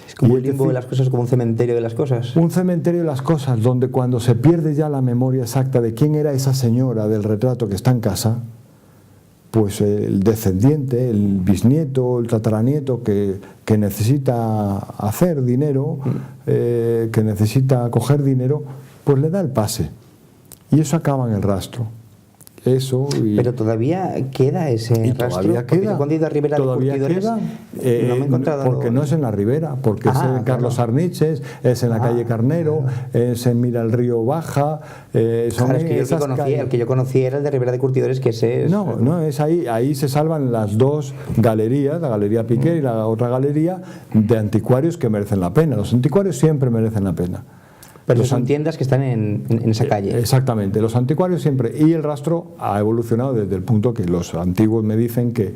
[SPEAKER 1] Es como un limbo de las cosas, como un cementerio de las cosas.
[SPEAKER 2] Un cementerio de las cosas, donde cuando se pierde ya la memoria exacta de quién era esa señora del retrato que está en casa, pues el descendiente, el bisnieto, el tataranieto que necesita hacer dinero, que necesita coger dinero, pues le da el pase. Y eso acaba en el Rastro.
[SPEAKER 1] Pero todavía queda ese Rastro.
[SPEAKER 2] Todavía queda.
[SPEAKER 1] Cuando he ido a Ribera de Curtidores, no me he encontrado.
[SPEAKER 2] Porque no es en la Ribera, porque es en Carlos Arniches, es en la calle Carnero, es en Mira el Río Baja.
[SPEAKER 1] Claro, es que el que yo conocí era el de Ribera de Curtidores, que ese es...
[SPEAKER 2] No, es ahí se salvan las dos galerías, la Galería Piquer y la otra galería de anticuarios que merecen la pena. Los anticuarios siempre merecen la pena.
[SPEAKER 1] Pero son tiendas que están en esa calle.
[SPEAKER 2] Exactamente, los anticuarios siempre. Y el Rastro ha evolucionado desde el punto que los antiguos me dicen que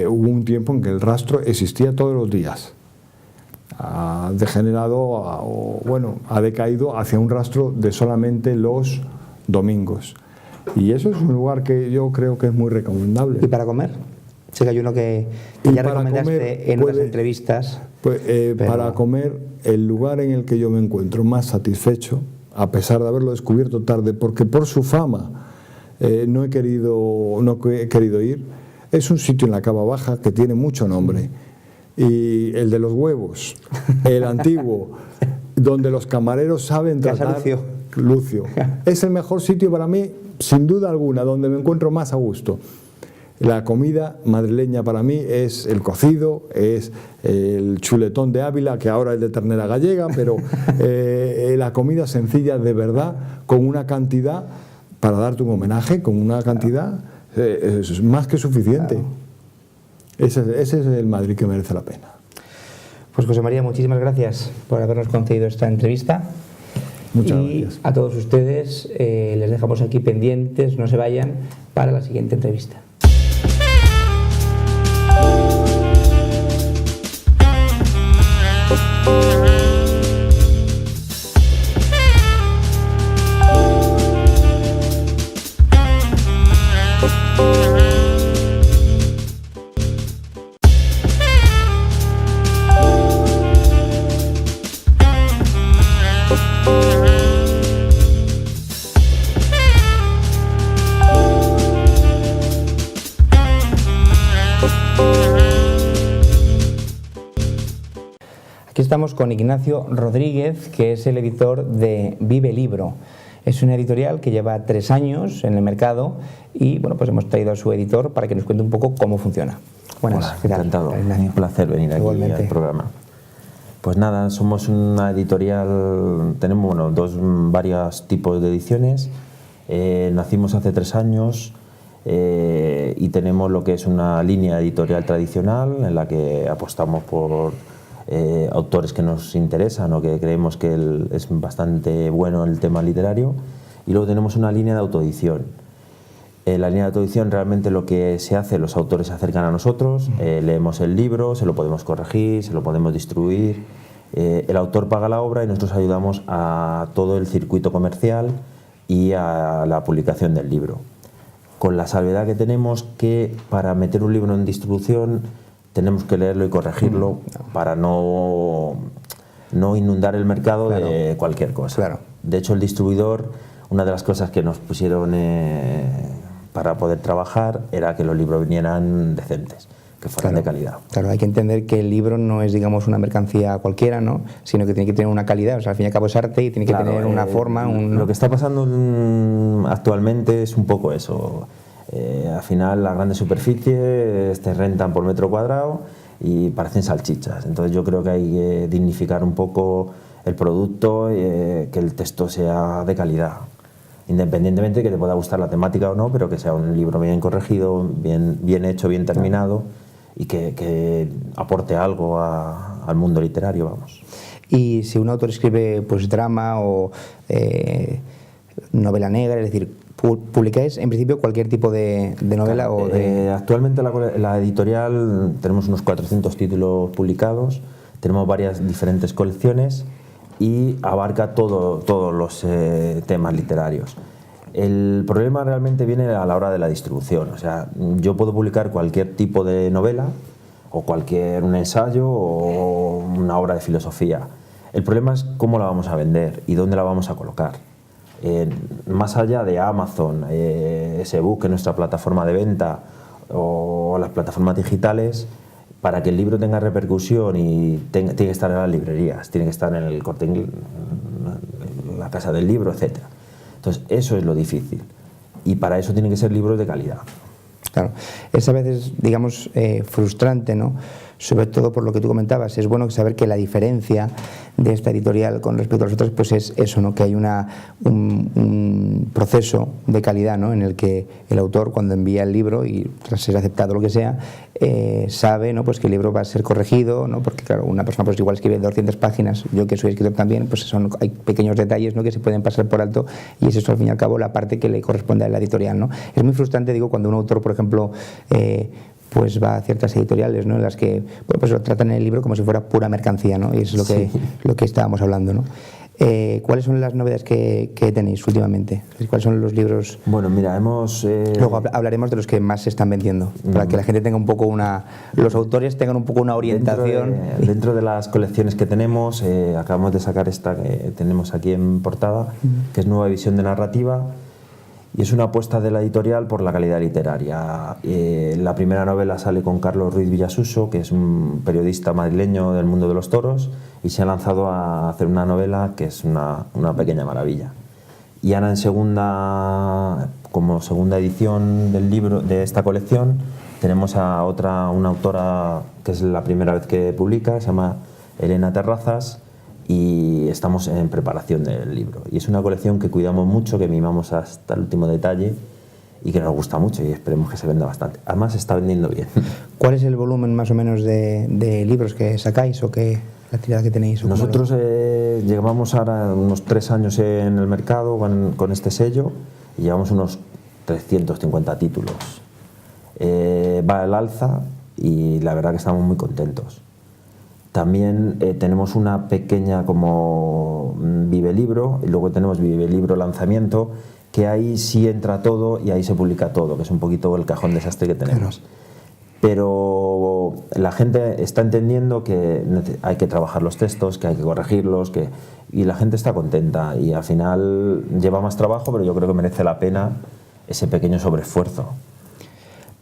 [SPEAKER 2] hubo un tiempo en que el Rastro existía todos los días. Ha degenerado, ha decaído hacia un Rastro de solamente los domingos. Y eso es un lugar que yo creo que es muy recomendable.
[SPEAKER 1] ¿Y para comer? Sé que hay uno que ya recomendaste en otras entrevistas.
[SPEAKER 2] Para comer, el lugar en el que yo me encuentro más satisfecho, a pesar de haberlo descubierto tarde, porque por su fama no he querido ir, es un sitio en la Cava Baja que tiene mucho nombre. Y el de los huevos, el antiguo, donde los camareros saben tratar... Lucio. Es el mejor sitio para mí, sin duda alguna, donde me encuentro más a gusto. La comida madrileña para mí es el cocido, es el chuletón de Ávila, que ahora es de ternera gallega, pero la comida sencilla de verdad, con una cantidad, para darte un homenaje, con una cantidad es más que suficiente. Ese es el Madrid que merece la pena.
[SPEAKER 1] Pues José María, muchísimas gracias por habernos concedido esta entrevista.
[SPEAKER 2] Muchas gracias.
[SPEAKER 1] A todos ustedes les dejamos aquí pendientes, no se vayan, para la siguiente entrevista. Aquí estamos con Ignacio Rodríguez, que es el editor de Vive Libro. Es una editorial que lleva 3 años en el mercado y bueno, pues hemos traído a su editor para que nos cuente un poco cómo funciona.
[SPEAKER 3] Buenas, encantado. Un placer venir aquí al programa. Pues nada, somos una editorial, tenemos varios tipos de ediciones. Nacimos hace 3 años y tenemos lo que es una línea editorial tradicional en la que apostamos por autores que nos interesan o que creemos que es bastante bueno en el tema literario, y luego tenemos una línea de autoedición. La línea de autoedición realmente lo que se hace, los autores se acercan a nosotros, leemos el libro, se lo podemos corregir, se lo podemos distribuir, El autor paga la obra y nosotros ayudamos a todo el circuito comercial y a la publicación del libro. Con la salvedad que tenemos que para meter un libro en distribución tenemos que leerlo y corregirlo para no inundar el mercado de cualquier cosa.
[SPEAKER 1] Claro.
[SPEAKER 3] De hecho, el distribuidor, una de las cosas que nos pusieron para poder trabajar era que los libros vinieran decentes, que fueran de calidad.
[SPEAKER 1] Claro, hay que entender que el libro no es, digamos, una mercancía cualquiera, ¿no? Sino que tiene que tener una calidad, o sea, al fin y al cabo es arte y tiene que tener una forma.
[SPEAKER 3] Lo que está pasando actualmente es un poco eso. Al final las grandes superficies te rentan por metro cuadrado y parecen salchichas. Entonces yo creo que hay que dignificar un poco el producto, que el texto sea de calidad. Independientemente de que te pueda gustar la temática o no, pero que sea un libro bien corregido, bien hecho, bien terminado y que aporte algo al mundo literario, vamos.
[SPEAKER 1] Y si un autor escribe pues drama o novela negra, es decir, ¿publicáis en principio cualquier tipo de novela?
[SPEAKER 3] Claro,
[SPEAKER 1] o de...
[SPEAKER 3] Actualmente la editorial tenemos unos 400 títulos publicados, tenemos varias diferentes colecciones y abarca todos los temas literarios. El problema realmente viene a la hora de la distribución. O sea, yo puedo publicar cualquier tipo de novela o un ensayo o una obra de filosofía. El problema es cómo la vamos a vender y dónde la vamos a colocar. Más allá de Amazon, ese-book, que es nuestra plataforma de venta, o las plataformas digitales, para que el libro tenga repercusión y tiene que estar en las librerías, tiene que estar en el Corte Inglés, en la Casa del Libro, etc. Entonces, eso es lo difícil. Y para eso tienen que ser libros de calidad.
[SPEAKER 1] Claro, es a veces, digamos, frustrante, ¿no? Sobre todo por lo que tú comentabas. Es bueno saber que la diferencia de esta editorial con respecto a las otras pues es eso, ¿no? Que hay un proceso de calidad, ¿no? En el que el autor, cuando envía el libro y tras ser aceptado lo que sea, sabe, ¿no? Pues que el libro va a ser corregido, ¿no? Porque claro, una persona pues igual escribe 200 páginas, yo que soy escritor también, pues hay pequeños detalles, ¿no? Que se pueden pasar por alto y es eso al fin y al cabo la parte que le corresponde a la editorial, ¿no? Es muy frustrante, digo, cuando un autor, por ejemplo, pues va a ciertas editoriales, ¿no? En las que pues lo tratan en el libro como si fuera pura mercancía, ¿no? Y eso es lo que estábamos hablando, ¿no? ¿Cuáles son las novedades que tenéis últimamente? ¿Cuáles son los libros?
[SPEAKER 3] Bueno, mira,
[SPEAKER 1] Luego hablaremos de los que más se están vendiendo, para que la gente tenga un poco los autores tengan un poco una orientación.
[SPEAKER 3] Dentro de las colecciones que tenemos, acabamos de sacar esta que tenemos aquí en portada, que es Nueva Visión de Narrativa. Y es una apuesta de la editorial por la calidad literaria. La primera novela sale con Carlos Ruiz Villasuso, que es un periodista madrileño del mundo de los toros, y se ha lanzado a hacer una novela que es una pequeña maravilla. Y ahora como segunda edición del libro de esta colección, tenemos a una autora que es la primera vez que publica, se llama Elena Terrazas, y estamos en preparación del libro. Y es una colección que cuidamos mucho, que mimamos hasta el último detalle y que nos gusta mucho y esperemos que se venda bastante. Además se está vendiendo bien.
[SPEAKER 1] ¿Cuál es el volumen más o menos de libros que sacáis o la tirada que tenéis?
[SPEAKER 3] Nosotros llevamos ahora unos 3 años en el mercado con este sello y llevamos unos 350 títulos. Va al alza y la verdad que estamos muy contentos. También tenemos una pequeña como Vive Libro y luego tenemos Vive Libro Lanzamiento, que ahí sí entra todo y ahí se publica todo, que es un poquito el cajón desastre que tenemos. Claro. Pero la gente está entendiendo que hay que trabajar los textos, que hay que corregirlos, y la gente está contenta y al final lleva más trabajo, pero yo creo que merece la pena ese pequeño sobreesfuerzo.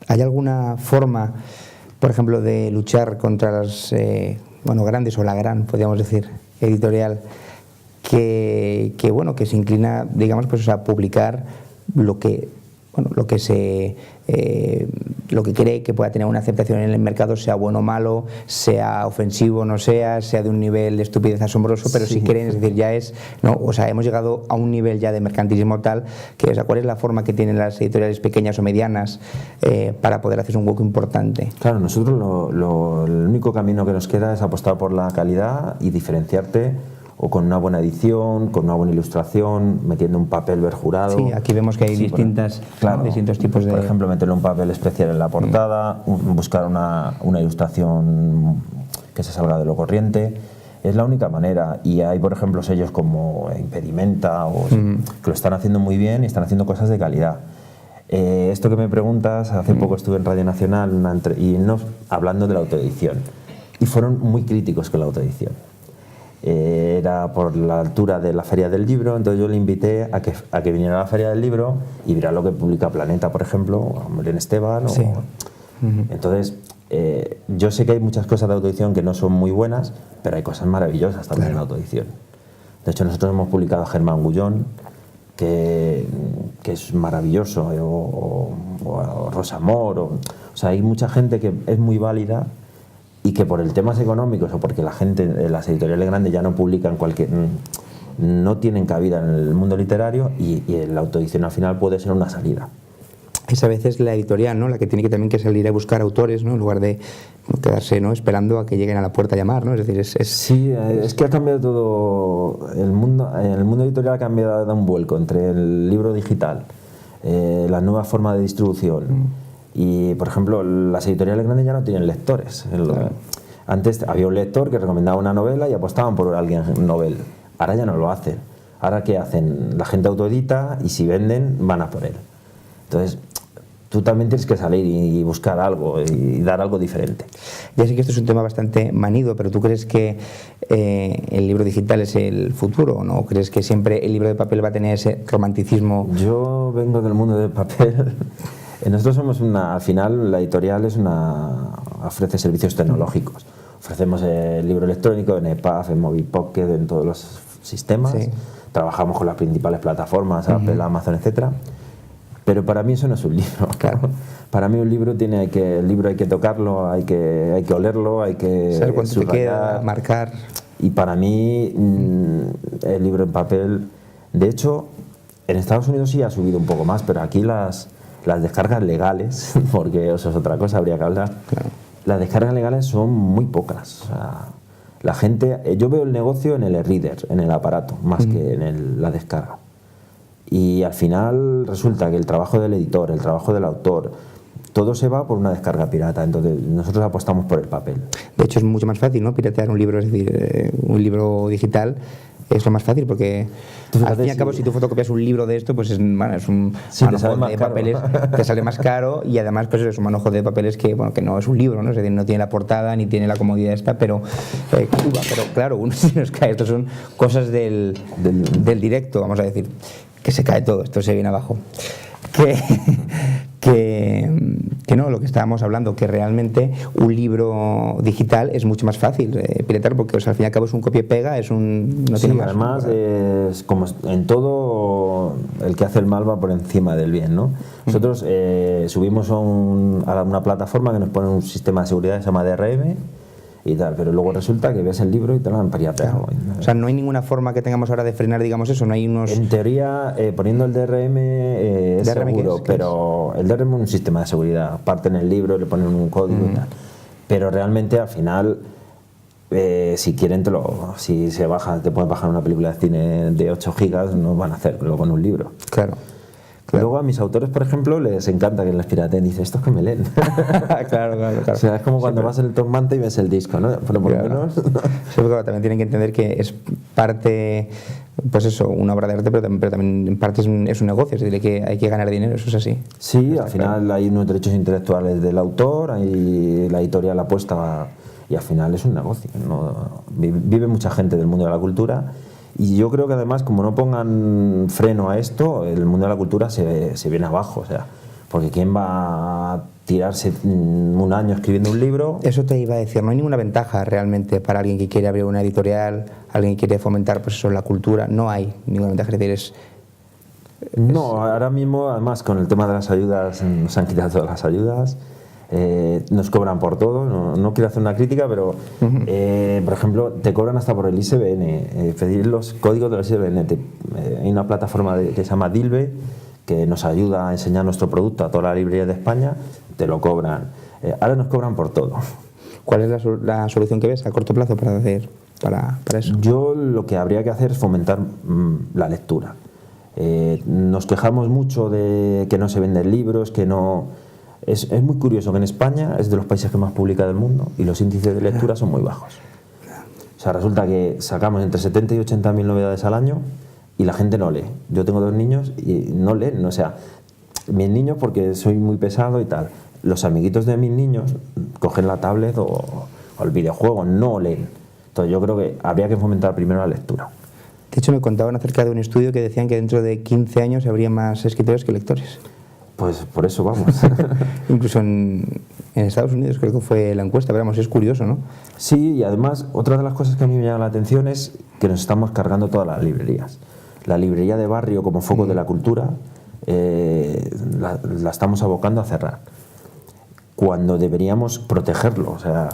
[SPEAKER 1] ¿Hay alguna forma, por ejemplo, de luchar contra las grandes o la gran, podríamos decir, editorial que se inclina, digamos, pues a publicar lo que cree que pueda tener una aceptación en el mercado, sea bueno o malo, sea ofensivo o no sea de un nivel de estupidez asombroso, pero si quieren, es decir, hemos llegado a un nivel ya de mercantilismo tal que, o sea, ¿cuál es la forma que tienen las editoriales pequeñas o medianas para poder hacer un hueco importante?
[SPEAKER 3] Claro, nosotros el único camino que nos queda es apostar por la calidad y diferenciarte o con una buena edición, con una buena ilustración, metiendo un papel verjurado.
[SPEAKER 1] Sí, aquí vemos que hay distintos tipos de...
[SPEAKER 3] Por ejemplo, meterle un papel especial en la portada, buscar una ilustración que se salga de lo corriente. Es la única manera. Y hay, por ejemplo, sellos como Impedimenta que lo están haciendo muy bien y están haciendo cosas de calidad. Esto que me preguntas, hace poco estuve en Radio Nacional hablando de la autoedición. Y fueron muy críticos con la autoedición. Era por la altura de la Feria del Libro, entonces yo le invité a que viniera a la Feria del Libro y viera lo que publica Planeta, por ejemplo, o Belén Esteban.
[SPEAKER 1] Sí.
[SPEAKER 3] Entonces, yo sé que hay muchas cosas de autoedición que no son muy buenas, pero hay cosas maravillosas también en la autoedición. De hecho, nosotros hemos publicado a Germán Gullón, que es maravilloso, o a Rosa Mor, o sea, hay mucha gente que es muy válida y que por el temas económicos o porque la gente, las editoriales grandes ya no publican no tienen cabida en el mundo literario y la autoedición al final puede ser una salida.
[SPEAKER 1] Es a veces la editorial, ¿no?, la que tiene que también que salir a buscar autores, ¿no?, en lugar de quedarse, ¿no?, esperando a que lleguen a la puerta a llamar, ¿no? Es decir,
[SPEAKER 3] Sí, es que ha cambiado todo el mundo editorial, ha cambiado, ha dado un vuelco entre el libro digital, la nueva forma de distribución. Y, por ejemplo, las editoriales grandes ya no tienen lectores. Claro. Antes había un lector que recomendaba una novela y apostaban por alguien novel. Ahora ya no lo hacen. Ahora, ¿qué hacen? La gente autoedita y si venden, van a por él. Entonces, tú también tienes que salir y buscar algo y dar algo diferente.
[SPEAKER 1] Ya sé que esto es un tema bastante manido, pero ¿tú crees que el libro digital es el futuro o no? ¿Crees que siempre el libro de papel va a tener ese romanticismo?
[SPEAKER 3] Yo vengo del mundo del papel. Nosotros somos al final la editorial ofrece servicios tecnológicos. Ofrecemos el libro electrónico en EPUB, en Movipocket, en todos los sistemas. Sí. Trabajamos con las principales plataformas, Apple, Amazon, etcétera. Pero para mí eso no es un libro.
[SPEAKER 1] Claro.
[SPEAKER 3] Para mí el libro hay que tocarlo, hay que olerlo, hay que
[SPEAKER 1] saber cuánto te queda, marcar.
[SPEAKER 3] Y para mí el libro en papel, de hecho, en Estados Unidos sí ha subido un poco más, pero aquí las descargas legales, porque eso es otra cosa, habría que hablar. Claro. Las descargas legales son muy pocas. O sea, la gente, yo veo el negocio en el e-reader, en el aparato, más que en la descarga. Y al final resulta que el trabajo del editor, el trabajo del autor, todo se va por una descarga pirata. Entonces nosotros apostamos por el papel.
[SPEAKER 1] De hecho es mucho más fácil, ¿no?, piratear un libro, es decir, un libro digital. Es lo más fácil porque al fin y al cabo si tú fotocopias un libro de esto, pues es un manojo de papeles, te sale más caro y además pues es un manojo de papeles que no es un libro, ¿no? Es decir, no tiene la portada ni tiene la comodidad esta, pero claro, uno se nos cae. Esto son cosas del directo, vamos a decir, que se cae todo, esto se viene abajo. Que no, lo que estábamos hablando, que realmente un libro digital es mucho más fácil piratear porque al fin y al cabo es un copia y pega, no tiene más.
[SPEAKER 3] Además es como en todo, el que hace el mal va por encima del bien, ¿no? Nosotros subimos a una plataforma que nos pone un sistema de seguridad que se llama DRM y tal, pero luego resulta que ves el libro y te lo han pirateado.
[SPEAKER 1] Claro. O sea, no hay ninguna forma que tengamos ahora de frenar, digamos eso, no hay unos...
[SPEAKER 3] En teoría, poniendo el DRM es
[SPEAKER 1] ¿DRM
[SPEAKER 3] seguro, pero el DRM es un sistema de seguridad, parten el libro, le ponen un código y tal, pero realmente al final, si quieren si se baja, te pueden bajar una película de cine de 8 gigas, no van a hacerlo con un libro.
[SPEAKER 1] Claro.
[SPEAKER 3] Luego a mis autores, por ejemplo, les encanta que les pirateen. Dice, estos que me leen.
[SPEAKER 1] Claro.
[SPEAKER 3] O sea, es como cuando vas en el Tom Manta y ves el disco, ¿no? Pero por lo menos...
[SPEAKER 1] Sí, porque también tienen que entender que es parte, pues eso, una obra de arte, pero también en parte es un negocio, es decir, que hay que ganar dinero, eso es así.
[SPEAKER 3] Sí, al final hay unos derechos intelectuales del autor, hay la editorial apuesta y al final es un negocio, ¿no? Vive mucha gente del mundo de la cultura. Y yo creo que además, como no pongan freno a esto, el mundo de la cultura se viene abajo, o sea, porque ¿quién va a tirarse un año escribiendo un libro?
[SPEAKER 1] Eso te iba a decir, no hay ninguna ventaja realmente para alguien que quiere abrir una editorial, alguien que quiere fomentar pues eso, la cultura, no hay ninguna ventaja, es decir,
[SPEAKER 3] No, ahora mismo, además, con el tema de las ayudas, nos han quitado todas las ayudas. Nos cobran por todo, no quiero hacer una crítica, pero por ejemplo te cobran hasta por el ISBN, pedir los códigos del ISBN. Hay una plataforma que se llama Dilbe que nos ayuda a enseñar nuestro producto a toda la librería de España, te lo cobran. Ahora nos cobran por todo.
[SPEAKER 1] ¿Cuál es la solución que ves a corto plazo para eso?
[SPEAKER 3] Yo lo que habría que hacer es fomentar la lectura. Nos quejamos mucho de que no se venden libros, que no... Es muy curioso que en España es de los países que más publica del mundo y los índices de lectura son muy bajos. O sea, resulta que sacamos entre 70 y 80.000 novedades al año y la gente no lee. Yo tengo 2 niños y no leen, o sea, mis niños porque soy muy pesado y tal. Los amiguitos de mis niños cogen la tablet o el videojuego, no leen. Entonces yo creo que habría que fomentar primero la lectura.
[SPEAKER 1] De hecho, me contaban acerca de un estudio que decían que dentro de 15 años habría más escritores que lectores.
[SPEAKER 3] Pues por eso vamos.
[SPEAKER 1] Incluso en Estados Unidos creo que fue la encuesta, pero vamos, es curioso, ¿no?
[SPEAKER 3] Sí, y además otra de las cosas que a mí me llama la atención es que nos estamos cargando todas las librerías. La librería de barrio como foco de la cultura la estamos abocando a cerrar, cuando deberíamos protegerlo. O sea,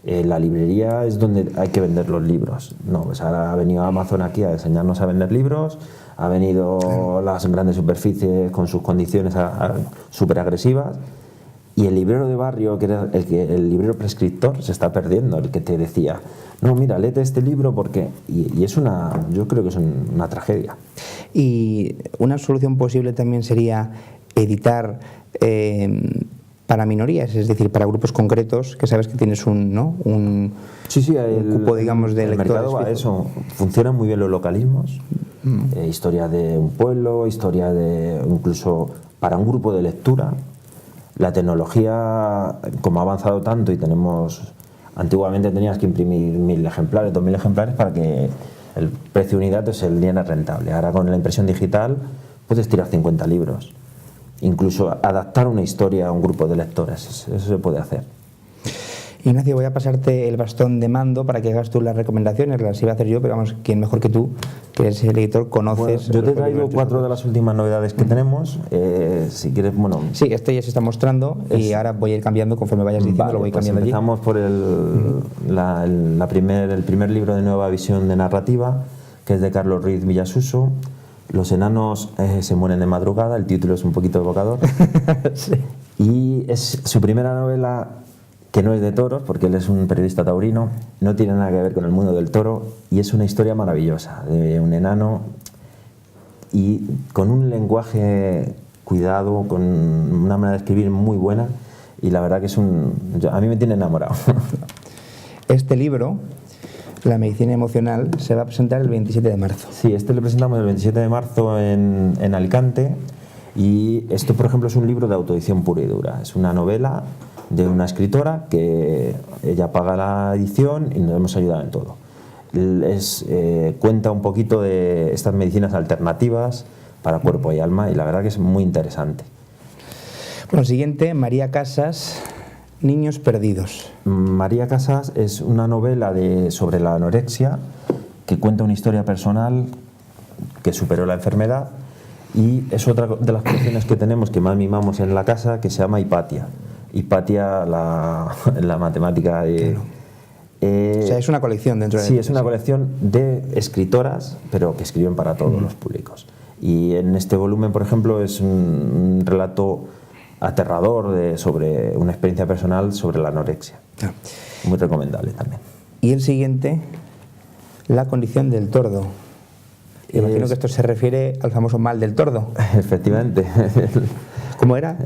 [SPEAKER 3] la librería es donde hay que vender los libros. No, pues ahora ha venido Amazon aquí a enseñarnos a vender libros, ha venido las grandes superficies con sus condiciones súper agresivas, y el librero de barrio, que era el librero prescriptor, se está perdiendo, el que te decía, no, mira, léete este libro porque... Y es yo creo que es una tragedia.
[SPEAKER 1] Y una solución posible también sería editar para minorías, es decir, para grupos concretos, que sabes que tienes un cupo, digamos, de lectores.
[SPEAKER 3] El mercado va a eso. Funcionan muy bien los localismos, historia de un pueblo, historia de incluso para un grupo de lectura. La tecnología, como ha avanzado tanto y tenemos... Antiguamente tenías que imprimir 1.000 ejemplares, 2.000 ejemplares para que el precio de unidad te saliera rentable. Ahora con la impresión digital puedes tirar 50 libros. Incluso adaptar una historia a un grupo de lectores, eso se puede hacer.
[SPEAKER 1] Ignacio, voy a pasarte el bastón de mando para que hagas tú las recomendaciones, las iba a hacer yo, pero vamos, quién mejor que tú, que eres el editor, conoces...
[SPEAKER 3] Bueno, yo te he traído 4 de las últimas novedades que tenemos, si quieres, bueno...
[SPEAKER 1] Sí, esto ya se está mostrando y ahora voy a ir cambiando conforme vayas diciendo,
[SPEAKER 3] vale,
[SPEAKER 1] lo voy
[SPEAKER 3] pues
[SPEAKER 1] cambiando allí.
[SPEAKER 3] Empezamos por el primer libro de nueva visión de narrativa, que es de Carlos Ruiz Villasuso. Los enanos se mueren de madrugada, el título es un poquito evocador. Sí. Y es su primera novela, que no es de toros, porque él es un periodista taurino, no tiene nada que ver con el mundo del toro, y es una historia maravillosa de un enano y con un lenguaje cuidado, con una manera de escribir muy buena, y la verdad que a mí me tiene enamorado.
[SPEAKER 1] Este libro, La medicina emocional, se va a presentar el 27 de marzo.
[SPEAKER 3] Sí, este lo presentamos el 27 de marzo en Alicante, y esto, por ejemplo, es un libro de autoedición pura y dura. Es una novela de una escritora que ella paga la edición y nos hemos ayudado en todo. Cuenta un poquito de estas medicinas alternativas para cuerpo y alma, y la verdad que es muy interesante.
[SPEAKER 1] Bueno, siguiente, María Casas, Niños perdidos.
[SPEAKER 3] María Casas es una novela sobre la anorexia, que cuenta una historia personal que superó la enfermedad, y es otra de las colecciones que tenemos que más mimamos en la casa, que se llama Hipatia. Hipatia, la matemática de...
[SPEAKER 1] Claro. O sea, es una colección dentro de...
[SPEAKER 3] Sí, es una colección de escritoras, pero que escriben para todos los públicos. Y en este volumen, por ejemplo, es un relato aterrador sobre una experiencia personal sobre la anorexia. Claro. Muy recomendable también.
[SPEAKER 1] Y el siguiente, La condición del tordo. Imagino que esto se refiere al famoso mal del tordo.
[SPEAKER 3] Efectivamente.
[SPEAKER 1] ¿Cómo era?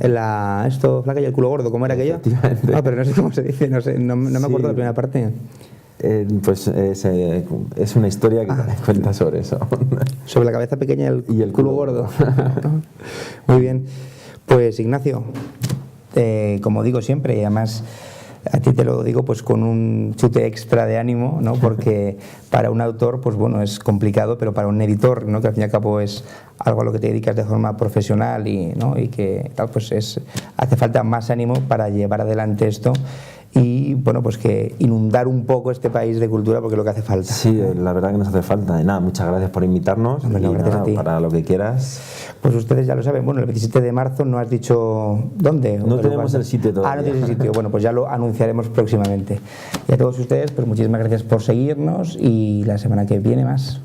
[SPEAKER 1] Esto flaca y el culo gordo, ¿cómo era aquello? Ah, pero no sé cómo se dice, no me acuerdo de la primera parte.
[SPEAKER 3] Pues es una historia que cuenta sobre eso.
[SPEAKER 1] Sobre la cabeza pequeña y el culo gordo. Muy bien. Pues Ignacio, como digo siempre, y además a ti te lo digo pues con un chute extra de ánimo, ¿no? Porque para un autor, pues bueno, es complicado, pero para un editor, ¿no? Que al fin y al cabo es algo a lo que te dedicas de forma profesional y que tal, pues hace falta más ánimo para llevar adelante esto y bueno, pues que inundar un poco este país de cultura, porque es lo que hace falta.
[SPEAKER 3] Sí, la verdad que nos hace falta. Y nada, muchas gracias por invitarnos.
[SPEAKER 1] Hombre, no, gracias a ti.
[SPEAKER 3] Para lo que quieras.
[SPEAKER 1] Pues ustedes ya lo saben. Bueno, el 27 de marzo no has dicho dónde.
[SPEAKER 3] No tenemos el sitio todavía.
[SPEAKER 1] No tienes el sitio. Bueno, pues ya lo anunciaremos próximamente. Y a todos ustedes, pues muchísimas gracias por seguirnos y la semana que viene más.